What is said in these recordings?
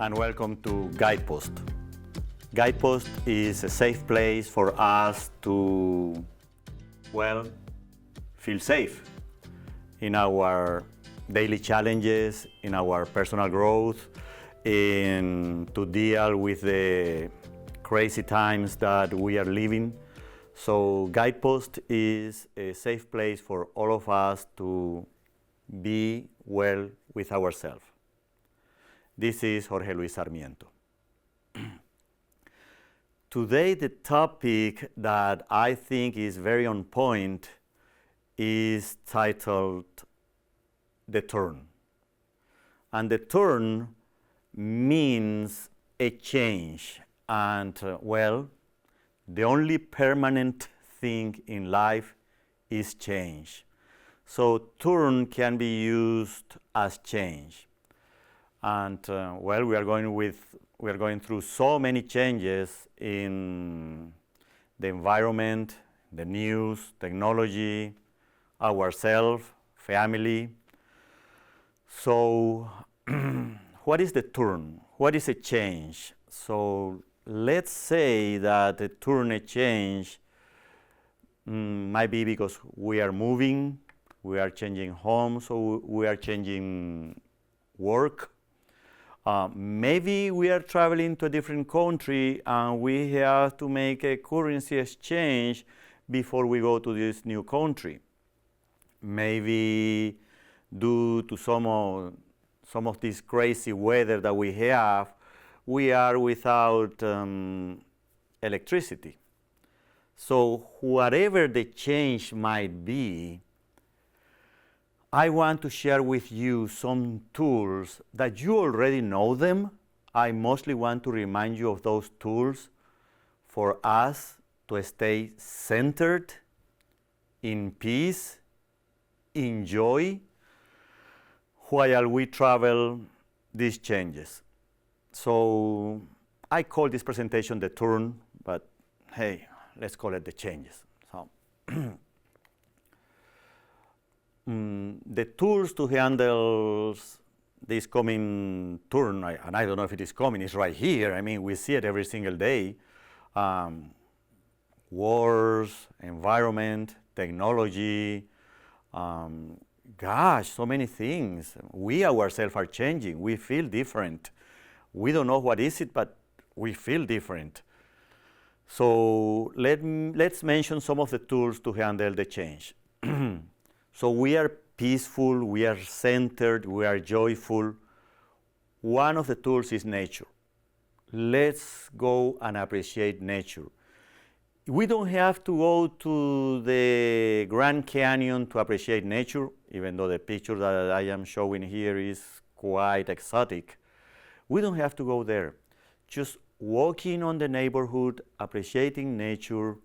and welcome to Guidepost. Guidepost is a safe place for us to, feel safe in our daily challenges, in our personal growth, to deal with the crazy times that we are living. So Guidepost is a safe place for all of us to be well with ourselves. This is Jorge Luis Sarmiento. Today the topic that I think is very on point is titled The Turn. And the turn means a change. And the only permanent thing in life is change. So turn can be used as change. And we are going through so many changes in the environment, the news, technology, ourselves, family. So what is the turn? What is a change? So let's say that the turn, a change, might be because we are moving, we are changing homes, so we are changing work. Maybe we are traveling to a different country and we have to make a currency exchange before we go to this new country. Maybe due to some of this crazy weather that we are without electricity. So whatever the change might be, I want to share with you some tools that you already know them. I mostly want to remind you of those tools for us to stay centered, in peace, in joy, while we travel these changes. So I call this presentation the turn, but hey, let's call it the changes. So the tools to handle this coming turn, and I don't know if it is coming, it's right here. I mean, we see it every single day. Wars, environment, technology, so many things. We ourselves are changing. We feel different. We don't know what is it, but we feel different. So let's mention some of the tools to handle the change. So we are peaceful, we are centered, we are joyful. One of the tools is nature. Let's go and appreciate nature. We don't have to go to the Grand Canyon to appreciate nature, even though the picture that I am showing here is quite exotic. We don't have to go there. Just walking on the neighborhood, appreciating nature,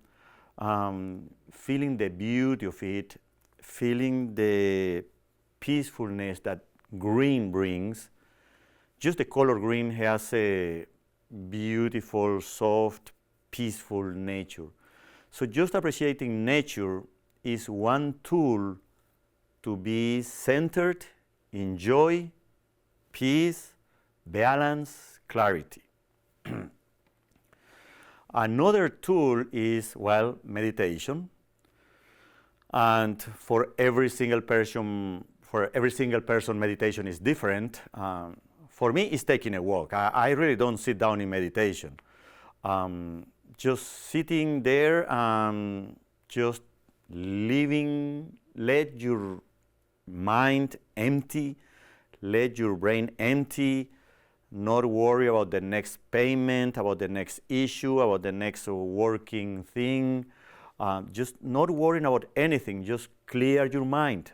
feeling the beauty of it, feeling the peacefulness that green brings. Just the color green has a beautiful, soft, peaceful nature. So just appreciating nature is one tool to be centered in joy, peace, balance, clarity. Another tool is, meditation. And for every single person, meditation is different. For me, it's taking a walk. I really don't sit down in meditation. Just sitting there, just living, let your mind empty, let your brain empty, not worry about the next payment, about the next issue, about the next working thing. Just not worrying about anything, just clear your mind,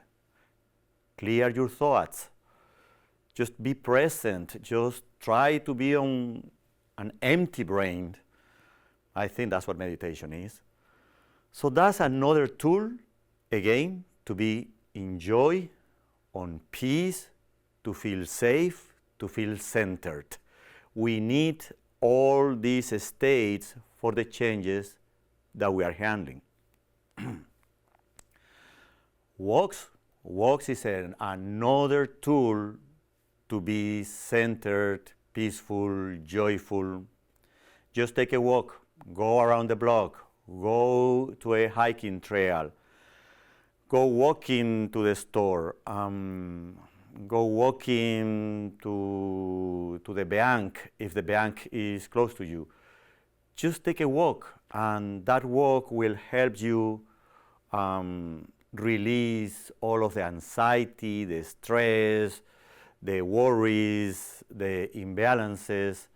clear your thoughts, just be present, just try to be on an empty brain. I think that's what meditation is. So that's another tool, again, to be in joy, on peace, to feel safe, to feel centered. We need all these states for the changes that we are handling. Walks is another tool to be centered, peaceful, joyful. Just take a walk, go around the block, go to a hiking trail, go walking to the store, go walking to the bank if the bank is close to you. Just take a walk, and that walk will help you release all of the anxiety, the stress, the worries, the imbalances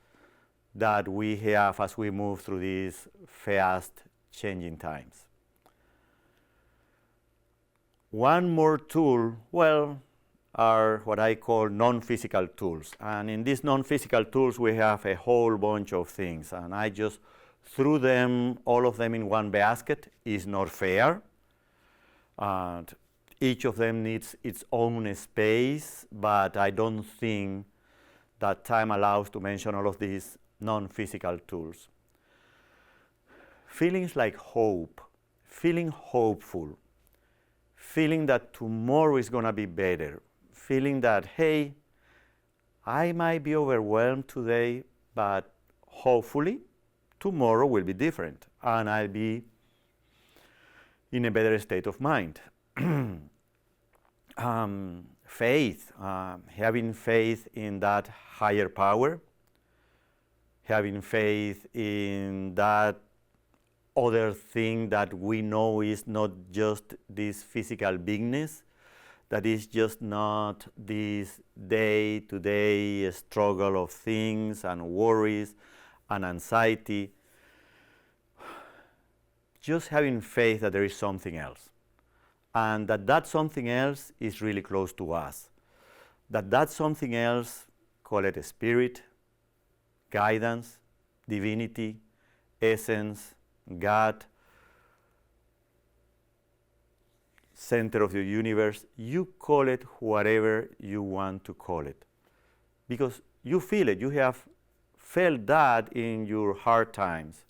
that we have as we move through these fast changing times. One more tool, well, are what I call non-physical tools. And in these non-physical tools, we have a whole bunch of things. And I just threw them, all of them in one basket. Is not fair. And each of them needs its own space, but I don't think that time allows to mention all of these non-physical tools. Feelings like hope, feeling hopeful, feeling that tomorrow is going to be better, feeling that, hey, I might be overwhelmed today, but hopefully tomorrow will be different and I'll be in a better state of mind. Faith, having faith in that higher power, having faith in that other thing that we know is not just this physical bigness, that is just not this day-to-day struggle of things and worries and anxiety. Just having faith that there is something else, and that something else is really close to us. That something else, call it a spirit, guidance, divinity, essence, God, center of the universe, you call it whatever you want to call it. Because you feel it, you have felt that in your hard times.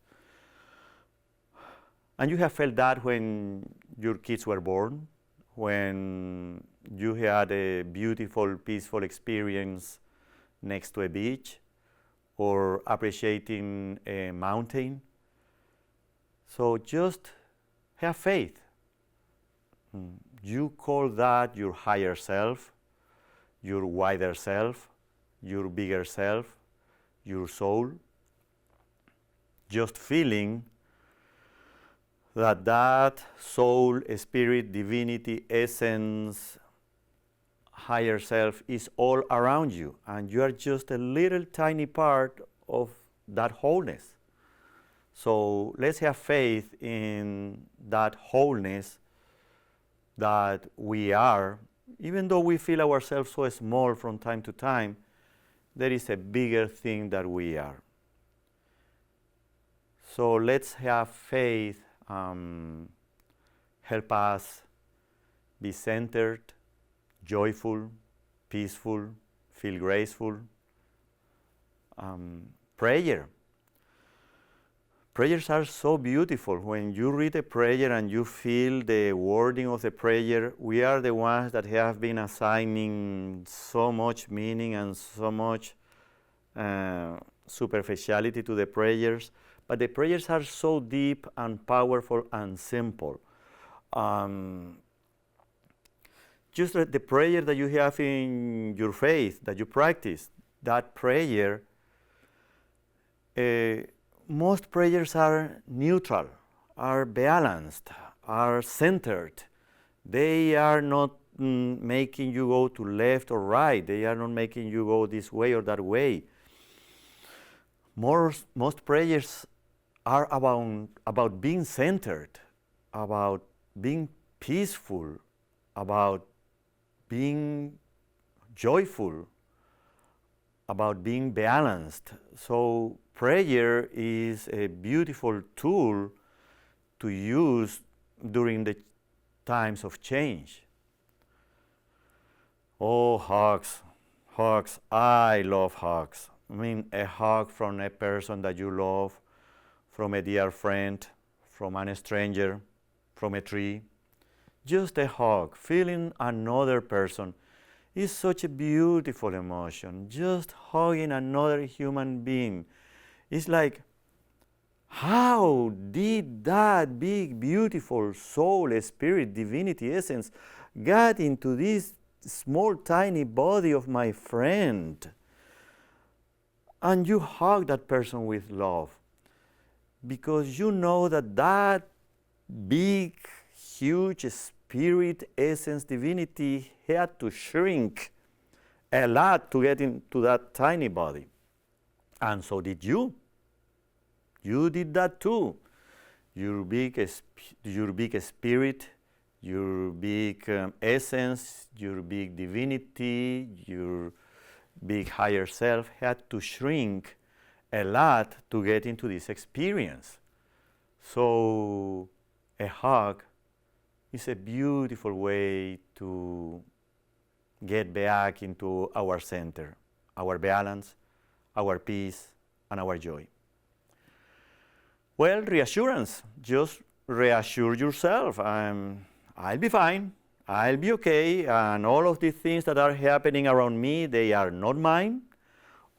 And you have felt that when your kids were born, when you had a beautiful, peaceful experience next to a beach, or appreciating a mountain. So just have faith. You call that your higher self, your wider self, your bigger self, your soul. Just feeling that soul, spirit, divinity, essence, higher self is all around you, and you are just a little tiny part of that wholeness. So let's have faith in that wholeness that we are. Even though we feel ourselves so small from time to time, there is a bigger thing that we are. So let's have faith help us be centered, joyful, peaceful, feel graceful. Prayer. Prayers are so beautiful. When you read a prayer and you feel the wording of the prayer, we are the ones that have been assigning so much meaning and so much superficiality to the prayers. But the prayers are so deep and powerful and simple. Just the prayer that you have in your faith, that you practice, that prayer, most prayers are neutral, are balanced, are centered. They are not making you go to left or right. They are not making you go this way or that way. Most prayers are about being centered, about being peaceful, about being joyful, about being balanced. So prayer is a beautiful tool to use during the times of change. Oh, hugs, hugs. I love hugs. I mean, a hug from a person that you love, from a dear friend, from a stranger, from a tree. Just a hug, feeling another person. It's such a beautiful emotion. Just hugging another human being. It's like, how did that big, beautiful soul, spirit, divinity, essence get into this small, tiny body of my friend? And you hug that person with love because you know that that big, huge spirit, essence, divinity had to shrink a lot to get into that tiny body. And so did you. You did that too. Your big spirit, your big essence, your big divinity, your big higher self had to shrink a lot to get into this experience. So a hug is a beautiful way to get back into our center, our balance, our peace, and our joy. Well, reassurance. Just reassure yourself. I'll be fine. I'll be okay. And all of these things that are happening around me, they are not mine.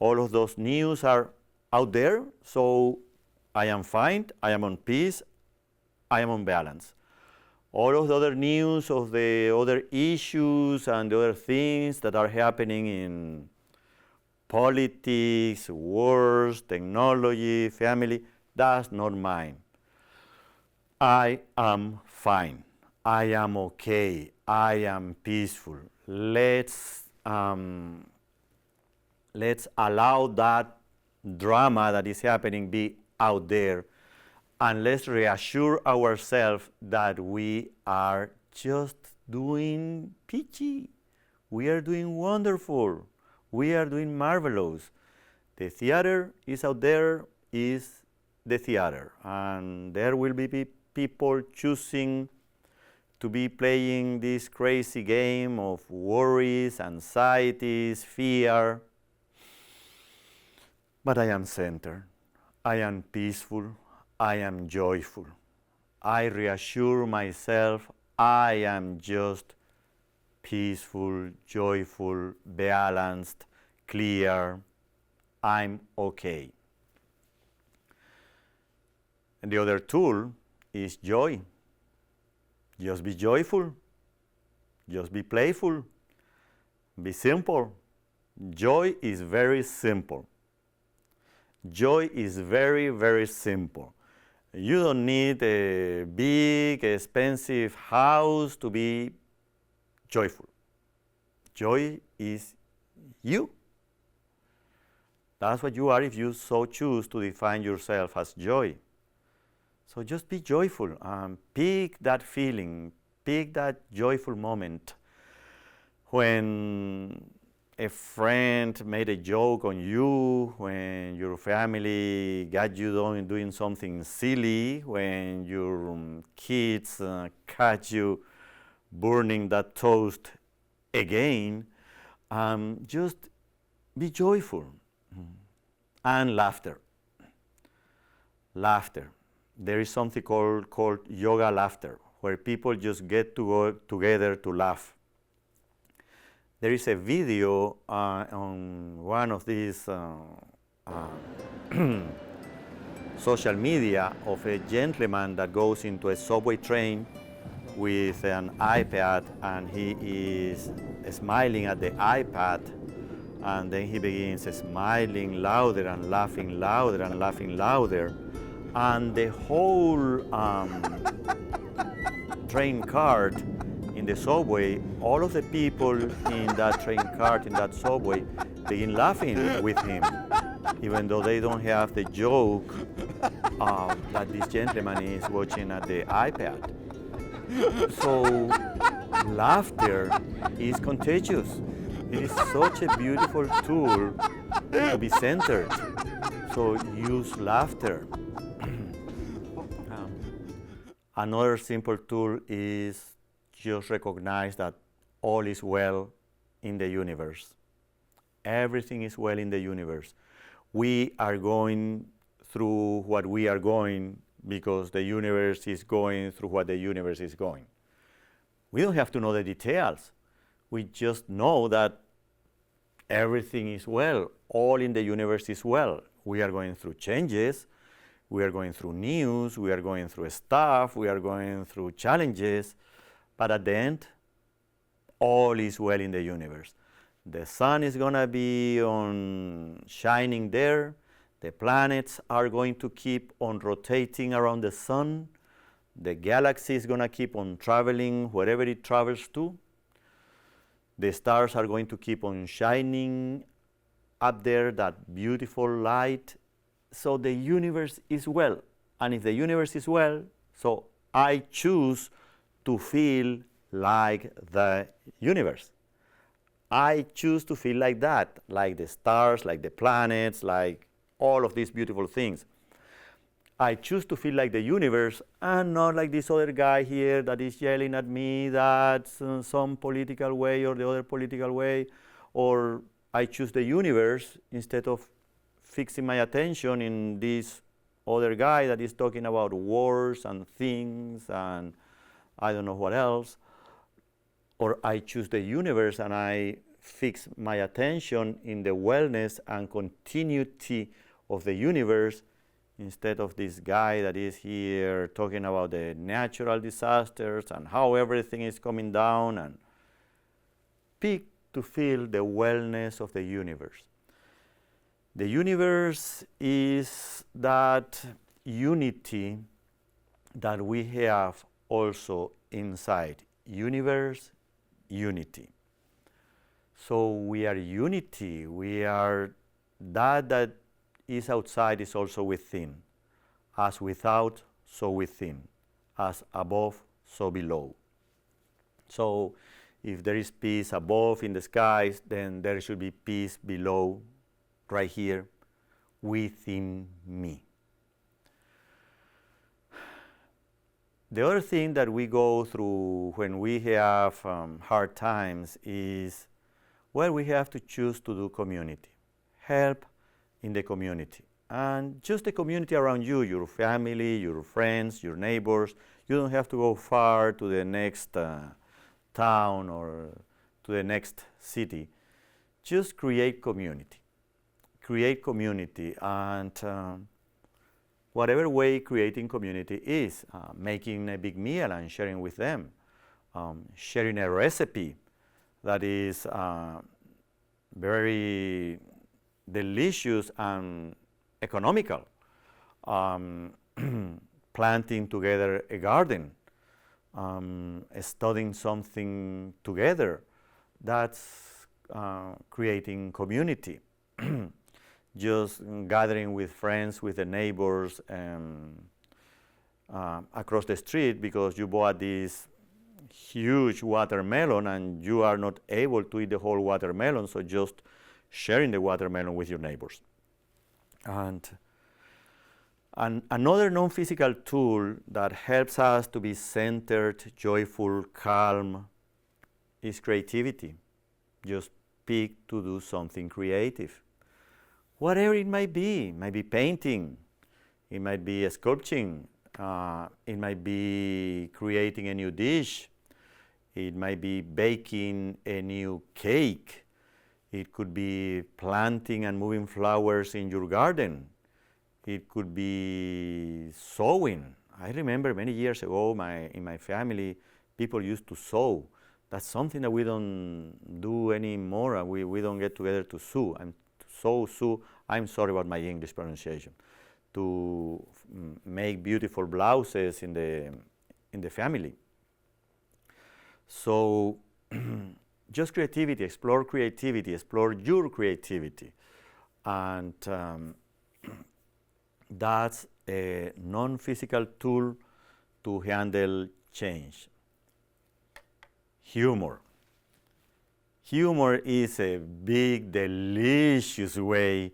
All of those news are out there. So I am fine. I am on peace. I am on balance. All of the other news of the other issues and the other things that are happening in politics, wars, technology, family, that's not mine. I am fine. I am okay. I am peaceful. Let's allow that drama that is happening be out there, and let's reassure ourselves that we are just doing peachy. We are doing wonderful. We are doing marvelous. The theater is out there, is the theater, and there will be people choosing to be playing this crazy game of worries, anxieties, fear. But I am centered. I am peaceful. I am joyful. I reassure myself I am just peaceful, joyful, balanced, clear. I'm okay. And the other tool is joy. Just be joyful. Just be playful. Be simple. Joy is very simple. Joy is very, very simple. You don't need a big, expensive house to be joyful. Joy is you. That's what you are if you so choose to define yourself as joy. So just be joyful. Pick that feeling. Pick that joyful moment. When a friend made a joke on you, when your family got you doing something silly, when your kids catch you burning that toast again, just be joyful. And laughter. Laughter. There is something called yoga laughter, where people just get to go together to laugh. There is a video on one of these social media of a gentleman that goes into a subway train with an iPad, and he is smiling at the iPad, and then he begins smiling louder and laughing louder and laughing louder, and the whole train cart in the subway, all of the people in that train cart, in that subway, begin laughing with him, even though they don't have the joke that this gentleman is watching at the iPad. So laughter is contagious. It is such a beautiful tool to be centered. So use laughter. Another simple tool is just recognize that all is well in the universe. Everything is well in the universe. We are going through what we are going because the universe is going through what the universe is going. We don't have to know the details. We just know that everything is well. All in the universe is well. We are going through changes. We are going through news. We are going through stuff. We are going through challenges. But at the end, all is well in the universe. The sun is going to be on shining there. The planets are going to keep on rotating around the sun. The galaxy is going to keep on traveling wherever it travels to. The stars are going to keep on shining up there, that beautiful light. So the universe is well. And if the universe is well, so I choose to feel like the universe. I choose to feel like that, like the stars, like the planets, like all of these beautiful things. I choose to feel like the universe and not like this other guy here that is yelling at me that's some political way or the other political way. Or I choose the universe instead of fixing my attention in this other guy that is talking about wars and things and I don't know what else. Or I choose the universe and I fix my attention in the wellness and continuity of the universe instead of this guy that is here talking about the natural disasters and how everything is coming down, and pick to feel the wellness of the universe. The universe is that unity that we have also inside. Universe, unity. So we are unity. We are that is outside is also within. As without, so within. As above, so below. So if there is peace above in the skies, then there should be peace below, right here, within me. The other thing that we go through when we have hard times is, well, we have to choose to do community. Help in the community. And just the community around you, your family, your friends, your neighbors. You don't have to go far to the next town or to the next city. Just create community. Create community, and whatever way creating community is, making a big meal and sharing with them, sharing a recipe that is very delicious and economical, planting together a garden, studying something together, that's creating community. Just gathering with friends, with the neighbors across the street because you bought this huge watermelon and you are not able to eat the whole watermelon, so just sharing the watermelon with your neighbors. And another non-physical tool that helps us to be centered, joyful, calm is creativity. Just pick to do something creative. Whatever it might be painting, it might be sculpting, it might be creating a new dish, it might be baking a new cake, it could be planting and moving flowers in your garden, it could be sewing. I remember many years ago in my family, people used to sew. That's something that we don't do anymore. We don't get together to sew. I'm sorry about my English pronunciation. To make beautiful blouses in the family. So just creativity, explore your creativity. And that's a non-physical tool to handle change. Humor. Humor is a big, delicious way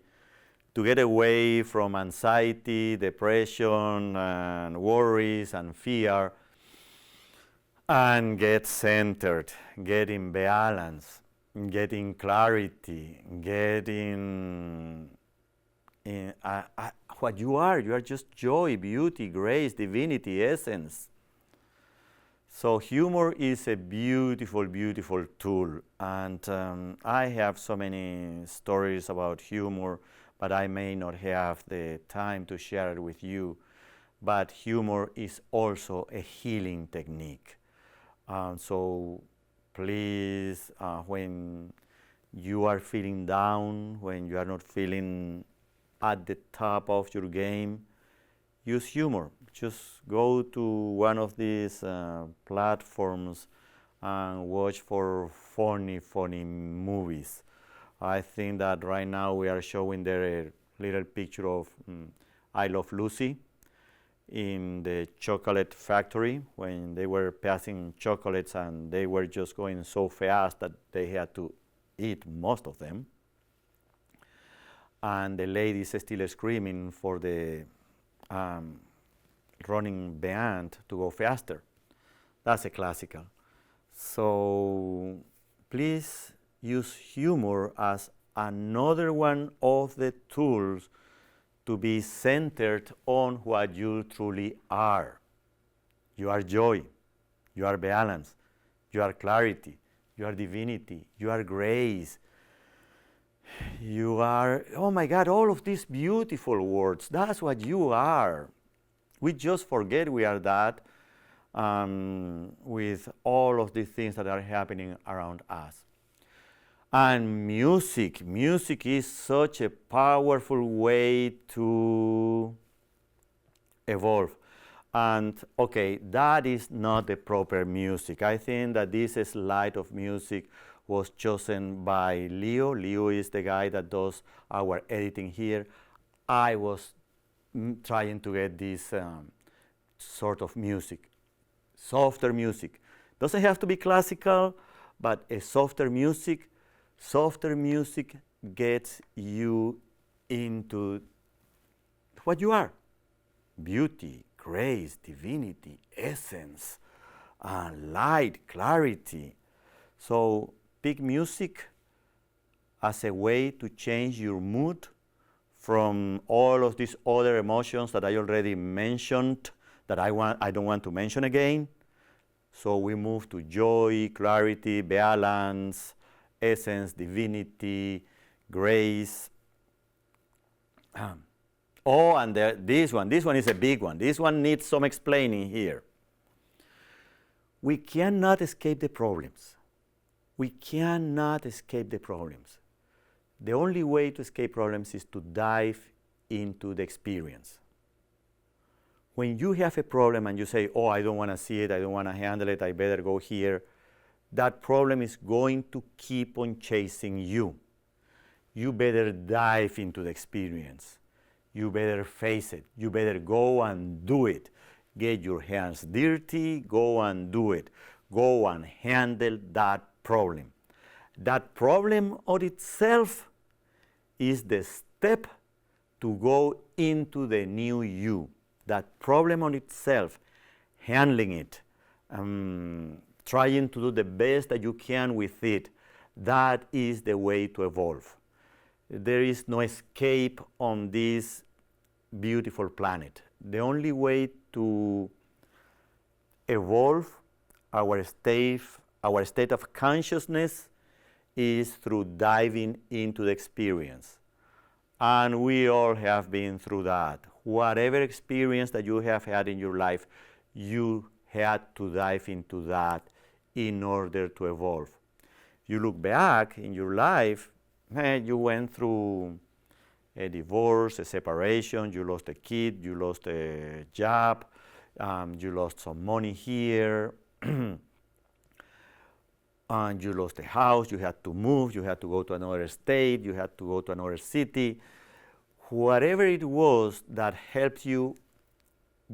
to get away from anxiety, depression, and worries and fear, and get centered, get in balance, get in clarity, get in what you are. You are just joy, beauty, grace, divinity, essence. So humor is a beautiful, beautiful tool, and I have so many stories about humor, but I may not have the time to share it with you. But humor is also a healing technique. So please, when you are feeling down, when you are not feeling at the top of your game, use humor. Just go to one of these platforms and watch for funny, funny movies. I think that right now we are showing there a little picture of I Love Lucy in the chocolate factory when they were passing chocolates and they were just going so fast that they had to eat most of them. And the lady is still screaming for the running behind to go faster. That's a classical. So please use humor as another one of the tools to be centered on what you truly are. You are joy, you are balance, you are clarity, you are divinity, you are grace, you are, oh my God, all of these beautiful words. That's what you are. We just forget we are that with all of these things that are happening around us. And music is such a powerful way to evolve. And okay, that is not the proper music. I think that this slide of music was chosen by Leo. Leo is the guy that does our editing here. I was trying to get this sort of music, softer music. Doesn't have to be classical, but a softer music gets you into what you are. Beauty, grace, divinity, essence, light, clarity. So pick music as a way to change your mood from all of these other emotions that I already mentioned that I don't want to mention again. So we move to joy, clarity, balance, essence, divinity, grace. Oh, and this one is a big one. This one needs some explaining here. We cannot escape the problems. We cannot escape the problems. The only way to escape problems is to dive into the experience. When you have a problem and you say, oh, I don't want to see it, I don't want to handle it, I better go here, that problem is going to keep on chasing you. You better dive into the experience. You better face it. You better go and do it. Get your hands dirty, go and do it. Go and handle that problem. That problem on itself is the step to go into the new you. That problem on itself, handling it, trying to do the best that you can with it, that is the way to evolve. There is no escape on this beautiful planet. The only way to evolve our state of consciousness is through diving into the experience. And we all have been through that. Whatever experience that you have had in your life, you had to dive into that in order to evolve. You look back in your life, you went through a divorce, a separation, you lost a kid, you lost a job, you lost some money here, and you lost a house, you had to move, you had to go to another state, you had to go to another city. Whatever it was that helped you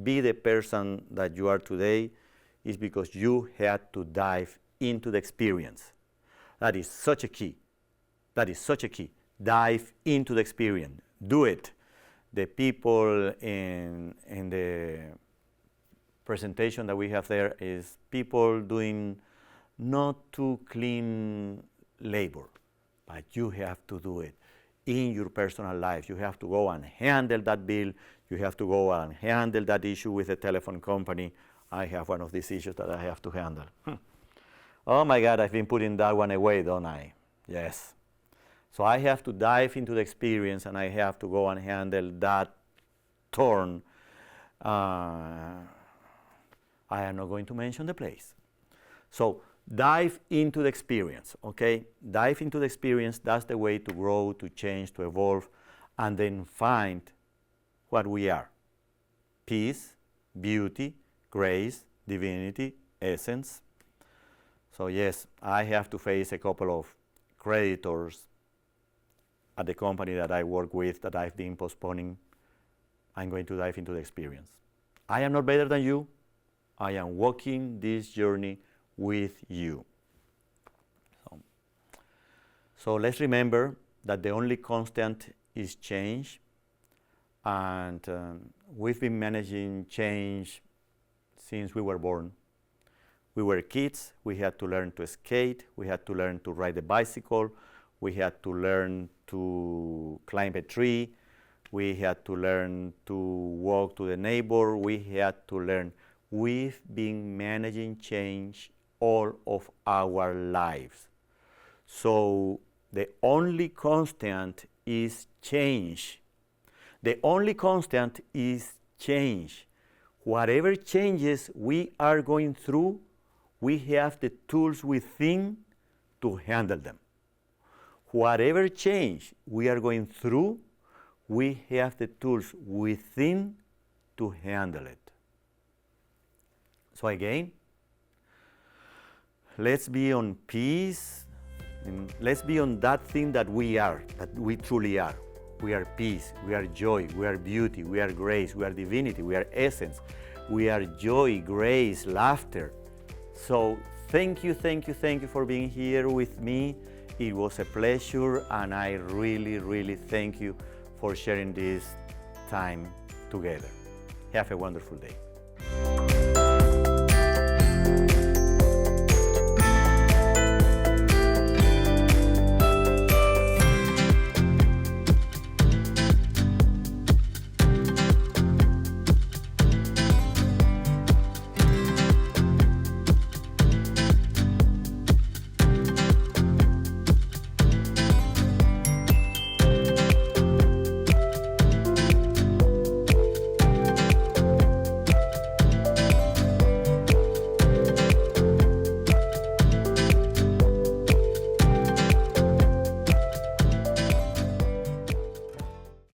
be the person that you are today is because you had to dive into the experience. That is such a key. That is such a key. Dive into the experience. Do it. The people in the presentation that we have there is people doing not too clean labor, but you have to do it in your personal life. You have to go and handle that bill. You have to go and handle that issue with the telephone company. I have one of these issues that I have to handle. Oh my God, I've been putting that one away, don't I? Yes. So I have to dive into the experience and I have to go and handle that thorn. I am not going to mention the place. So dive into the experience, okay? Dive into the experience. That's the way to grow, to change, to evolve, and then find what we are. Peace, beauty, grace, divinity, essence. So yes, I have to face a couple of creditors at the company that I work with that I've been postponing. I'm going to dive into the experience. I am not better than you. I am walking this journey with you. So let's remember that the only constant is change. And we've been managing change since we were born. We were kids, we had to learn to skate, we had to learn to ride a bicycle, we had to learn to climb a tree, we had to learn to walk to the neighbor, we had to learn. We've been managing change all of our lives. So the only constant is change. The only constant is change. Whatever changes we are going through, we have the tools within to handle them. Whatever change we are going through, we have the tools within to handle it. So again, let's be on peace, and let's be on that thing that we are, that we truly are. We are peace, we are joy, we are beauty, we are grace, we are divinity, we are essence, we are joy, grace, laughter. So thank you for being here with me. It was a pleasure, and I really thank you for sharing this time together. Have a wonderful day.